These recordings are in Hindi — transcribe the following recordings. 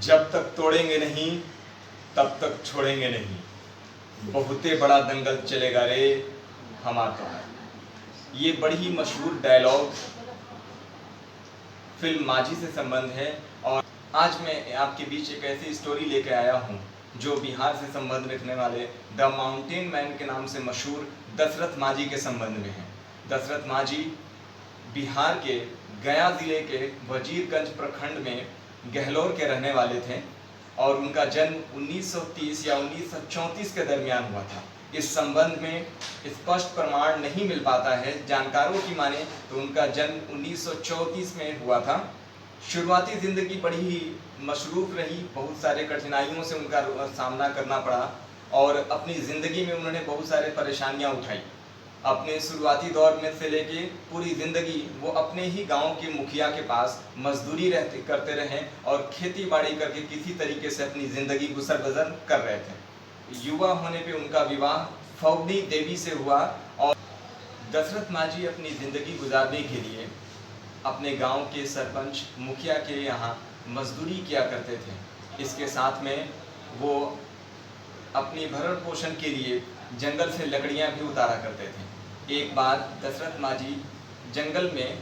जब तक तोड़ेंगे नहीं तब तक छोड़ेंगे नहीं, बहुते बड़ा दंगल चलेगा रे हमारा तो। ये बड़ी ही मशहूर डायलॉग फिल्म माझी से संबंध है। और आज मैं आपके बीच एक ऐसी स्टोरी लेकर आया हूँ जो बिहार से संबंध रखने वाले द माउंटेन मैन के नाम से मशहूर दशरथ माझी के संबंध में है। दशरथ माझी बिहार के गया जिले के वजीरगंज प्रखंड में गहलोर के रहने वाले थे और उनका जन्म 1930 या 1934 के दरमियान हुआ था। इस संबंध में स्पष्ट प्रमाण नहीं मिल पाता है। जानकारों की माने तो उनका जन्म 1934 में हुआ था। शुरुआती ज़िंदगी बड़ी ही मशरूफ रही, बहुत सारे कठिनाइयों से उनका सामना करना पड़ा और अपनी ज़िंदगी में उन्होंने बहुत सारे परेशानियां उठाई। अपने शुरुआती दौर में से लेके पूरी ज़िंदगी वो अपने ही गांव के मुखिया के पास मजदूरी करते रहे और खेती बाड़ी करके किसी तरीके से अपनी ज़िंदगी गुजर कर रहे थे। युवा होने पे उनका विवाह फवनी देवी से हुआ और दशरथ माझी अपनी ज़िंदगी गुजारने के लिए अपने गांव के सरपंच मुखिया के यहाँ मजदूरी किया करते थे। इसके साथ में वो अपनी भरण पोषण के लिए जंगल से लकड़ियाँ भी उतारा करते थे। एक बार दशरथ माझी जंगल में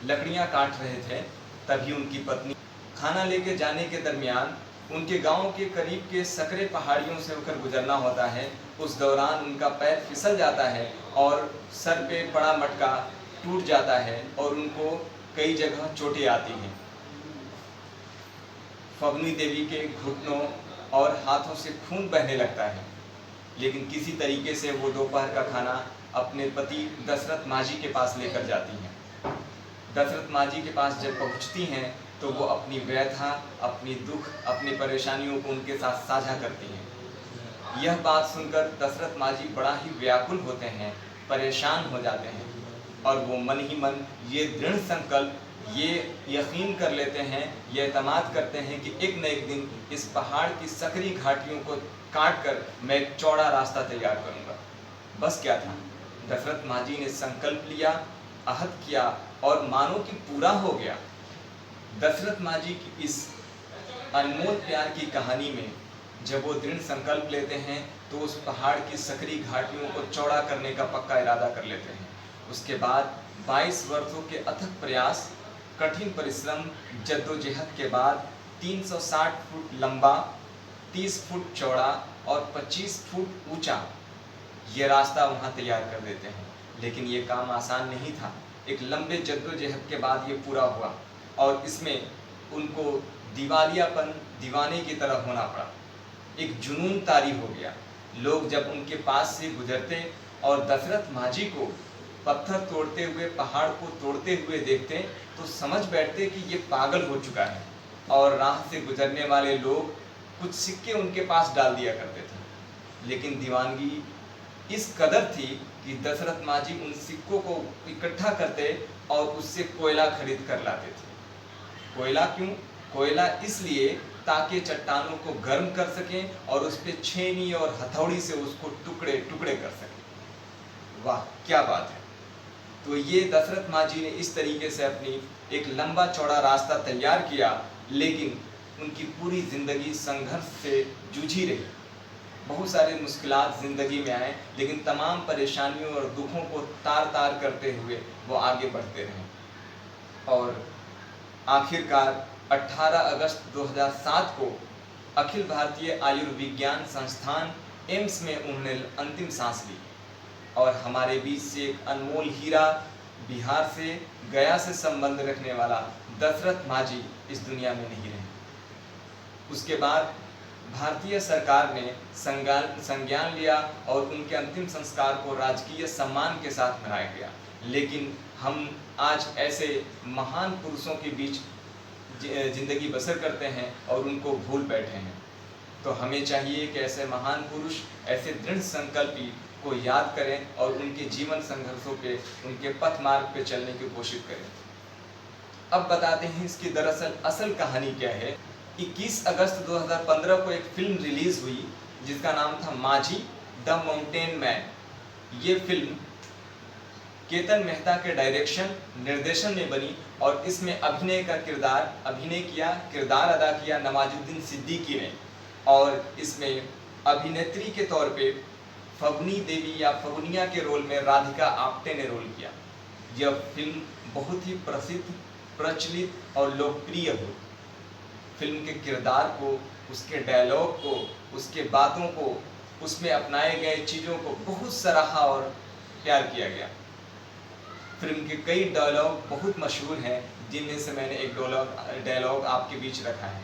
लकड़ियाँ काट रहे थे, तभी उनकी पत्नी खाना लेके जाने के दरमियान उनके गांव के करीब के सकरे पहाड़ियों से होकर गुजरना होता है। उस दौरान उनका पैर फिसल जाता है और सर पे बड़ा मटका टूट जाता है और उनको कई जगह चोटें आती हैं। फवनी देवी के घुटनों और हाथों से खून बहने लगता है, लेकिन किसी तरीके से वो दोपहर का खाना अपने पति दशरथ माझी के पास लेकर जाती हैं। दशरथ माझी के पास जब पहुंचती हैं तो वो अपनी व्यथा, अपनी दुख, अपनी परेशानियों को उनके साथ साझा करती हैं। यह बात सुनकर दशरथ माझी बड़ा ही व्याकुल होते हैं, परेशान हो जाते हैं और वो मन ही मन ये दृढ़ संकल्प, ये यकीन कर लेते हैं, ये एतमाद करते हैं कि एक न एक दिन इस पहाड़ की सकरी घाटियों को काट कर मैं एक चौड़ा रास्ता तैयार करूँगा। बस क्या था, दशरथ माझी ने संकल्प लिया, अहद किया और मानो कि पूरा हो गया। दशरथ माझी की इस अनमोल प्यार की कहानी में जब वो दृढ़ संकल्प लेते हैं तो उस पहाड़ की सकरी घाटियों को चौड़ा करने का पक्का इरादा कर लेते हैं। उसके बाद 22 वर्षों के अथक प्रयास, कठिन परिश्रम, जद्दोजहद के बाद 360 फुट लंबा, 30 फुट चौड़ा और 25 फुट ऊंचा ये रास्ता वहाँ तैयार कर देते हैं। लेकिन ये काम आसान नहीं था। एक लंबे जद्दोजहद के बाद ये पूरा हुआ और इसमें उनको दिवालियापन, दीवाने की तरह होना पड़ा। एक जुनून तारी हो गया। लोग जब उनके पास से गुजरते और दशरथ माझी को पत्थर तोड़ते हुए, पहाड़ को तोड़ते हुए देखते तो समझ बैठते कि ये पागल हो चुका है। और राह से गुजरने वाले लोग कुछ सिक्के उनके पास डाल दिया करते थे। लेकिन दीवानगी इस कदर थी कि दशरथ माझी उन सिक्कों को इकट्ठा करते और उससे कोयला खरीद कर लाते थे। कोयला क्यों? कोयला इसलिए ताकि चट्टानों को गर्म कर सकें और उस पर छेनी और हथौड़ी से उसको टुकड़े टुकड़े कर सकें। वाह क्या बात है। तो ये दशरथ माझी ने इस तरीके से अपनी एक लंबा चौड़ा रास्ता तैयार किया, लेकिन उनकी पूरी जिंदगी संघर्ष से जूझी रही। बहुत सारे मुश्किलात ज़िंदगी में आए, लेकिन तमाम परेशानियों और दुखों को तार तार करते हुए वो आगे बढ़ते रहे और आखिरकार 18 अगस्त 2007 को अखिल भारतीय आयुर्विज्ञान संस्थान एम्स में उन्होंने अंतिम सांस ली और हमारे बीच से एक अनमोल हीरा, बिहार से, गया से संबंध रखने वाला दशरथ माझी इस दुनिया में नहीं रहे। उसके बाद भारतीय सरकार ने संज्ञान लिया और उनके अंतिम संस्कार को राजकीय सम्मान के साथ मनाया गया। लेकिन हम आज ऐसे महान पुरुषों के बीच जिंदगी बसर करते हैं और उनको भूल बैठे हैं। तो हमें चाहिए कि ऐसे महान पुरुष, ऐसे दृढ़ संकल्पी को याद करें और उनके जीवन संघर्षों पे, उनके पथ मार्ग पे चलने की कोशिश करें। अब बताते हैं इसकी दरअसल असल कहानी क्या है। 21 अगस्त 2015 को एक फिल्म रिलीज हुई जिसका नाम था माझी द माउंटेन मैन। ये फिल्म केतन मेहता के डायरेक्शन निर्देशन में बनी और इसमें अभिनय किया, किरदार अदा किया नवाजुद्दीन सिद्दीकी ने, और इसमें अभिनेत्री के तौर पे फगुनी देवी या फगुनिया के रोल में राधिका आप्टे ने रोल किया। यह फिल्म बहुत ही प्रसिद्ध, प्रचलित और लोकप्रिय हुई। फिल्म के किरदार को, उसके डायलॉग को, उसके बातों को, उसमें अपनाए गए चीज़ों को बहुत सराहा और प्यार किया गया। फिल्म के कई डायलॉग बहुत मशहूर हैं, जिनमें से मैंने एक डायलॉग आपके बीच रखा है।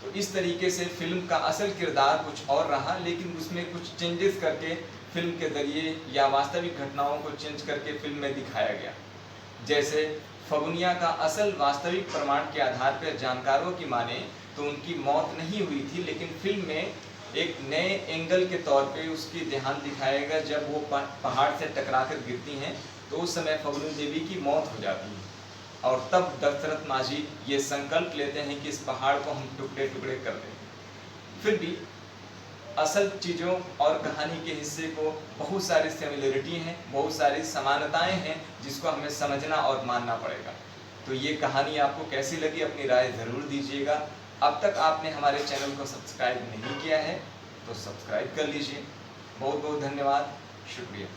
तो इस तरीके से फिल्म का असल किरदार कुछ और रहा, लेकिन उसमें कुछ चेंजेस करके फिल्म के जरिए या वास्तविक घटनाओं को चेंज करके फिल्म में दिखाया गया। जैसे फगुनिया का असल वास्तविक प्रमाण के आधार पर जानकारों की माने तो उनकी मौत नहीं हुई थी, लेकिन फिल्म में एक नए एंगल के तौर पे उसकी देहांत दिखाया गया। जब वो पहाड़ से टकराकर गिरती हैं तो उस समय फगुनी देवी की मौत हो जाती है, और तब दशरथ माझी ये संकल्प लेते हैं कि इस पहाड़ को हम टुकड़े टुकड़े कर दें। फिर भी असल चीज़ों और कहानी के हिस्से को बहुत सारी सिमिलरिटी हैं, बहुत सारी समानताएं हैं, जिसको हमें समझना और मानना पड़ेगा। तो ये कहानी आपको कैसी लगी, अपनी राय ज़रूर दीजिएगा। अब तक आपने हमारे चैनल को सब्सक्राइब नहीं किया है तो सब्सक्राइब कर लीजिए। बहुत बहुत धन्यवाद, शुक्रिया।